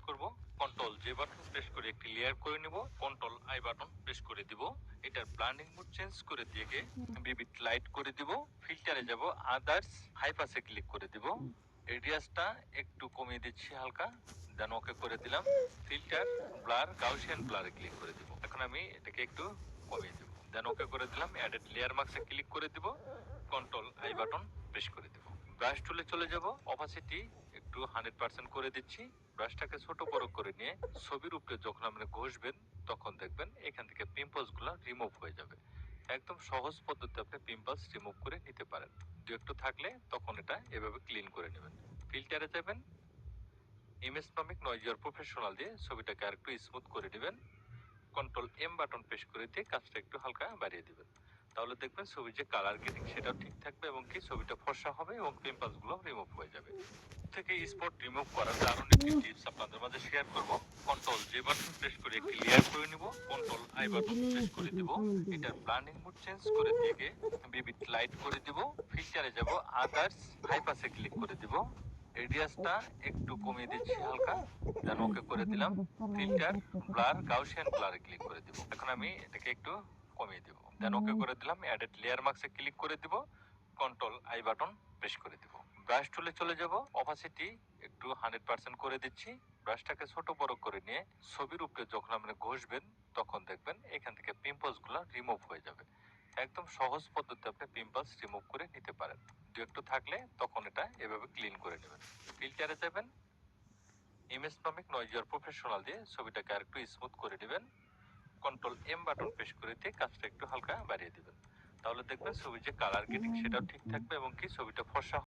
করব, control J button press করে একটি লেয়ার করে নিব, কন্ট্রোল আই বাটন প্রেস করে দিব। এটার ব্লেন্ডিং মোড চেঞ্জ করে দিয়ে বিবিট লাইট করে দিব। ফিল্টারে যাব, আদার্স হাই পাসে ক্লিক করে দিব। রেডিয়াসটা একটু কমিয়ে দিচ্ছি হালকা, দেন ওকে করে দিলাম। ফিল্টার ব্লার গাউসিয়ান ব্লারে ক্লিক করে দিব। এখন আমি এটাকে একটু কমিয়ে দেব, দেন ওকে করে দিলাম। এডেড লেয়ার মার্কসে ক্লিক করে দিব, কন্ট্রোল আই বাটন প্রেস করে দিব। ব্রাশ টুলে চলে যাব, অপাসিটি একটু 100% করে দিচ্ছি। ব্রাশটাকে ছোট বড় করে নিয়ে ছবির উপরে যখন আপনি ঘষবেন তখন দেখবেন এখান থেকে পিম্পলস গুলো রিমুভ হয়ে যাবে। একদম সহজ পদ্ধতি আপনি পিম্পলস রিমুভ করে নিতে পারেন। দু একটু থাকলে তখন এটা এভাবে ক্লিন করে নেবেন। ফিল্টারে যাবেন, ইমেজ মামিক নয়েজ প্রফেশনাল দিয়ে ছবিটাকে আরেকটু স্মুথ করে দিবেন। কন্ট্রোল এম বাটন প্রেস করে দিয়ে কাজটা একটু হালকা বাড়িয়ে দিবেন। তাহলে দেখবেন ছবির যে কালার গ্রেডিং সেটাও ঠিক থাকবে এবং কি ছবিটা ফর্সা হবে এবং পিম্পলস গুলো রিমুভ হয়ে যাবে। থেকে স্পট রিমুভ করার দারুণ একটি টিপস আপনাদের মাঝে শেয়ার করব। কন্ট্রোল জে বাটন প্রেস করে একটি লেয়ার করে নিব, কন্ট্রোল আই বাটন প্রেস করে দিব। এটার ব্লেন্ডিং মোড চেঞ্জ করে দিয়ে বিবিট লাইট করে দিব। ফিল্টারে যাব, আদার্স হাই পাসে ক্লিক করে দিব। রেডিয়াসটা একটু কমিয়ে দিচ্ছি হালকা, দেন ওকে করে দিলাম। ফিল্টার ব্লার গাউসিয়ান ব্লারে ক্লিক করে দিব। এখন আমি এটাকে একটু কমিয়ে দেব, দেন ওকে করে দিলাম। এডেড লেয়ার মার্কসে ক্লিক করে দিব, কন্ট্রোল আই বাটন প্রেস করে দিব। ব্রাশ টুলে চলে যাব, অপাসিটি একটু 100% করে দিচ্ছি। ব্রাশটাকে ছোট বড় করে নিয়ে ছবির উপরে যখন আপনি ঘষবেন তখন দেখবেন এখান থেকে পিম্পলস গুলো রিমুভ হয়ে যাবে। একদম সহজ পদ্ধতি আপনি পিম্পলস রিমুভ করে নিতে পারেন। দু একটু থাকলে তখন এটা এভাবে ক্লিন করে নেবেন। ফিল্টারে যাবেন, ইমেজ মামিক নয়েজ প্রফেশনাল দিয়ে ছবিটাকে আরেকটু স্মুথ করে দিবেন। কন্ট্রোল এম বাটন প্রেস করে দিয়ে কাজটা একটু হালকা বাড়িয়ে দিবেন। তাহলে দেখবেন ছবির যে কালার গ্রেডিং সেটাও ঠিক থাকবে এবং কি ছবিটা ফর্সা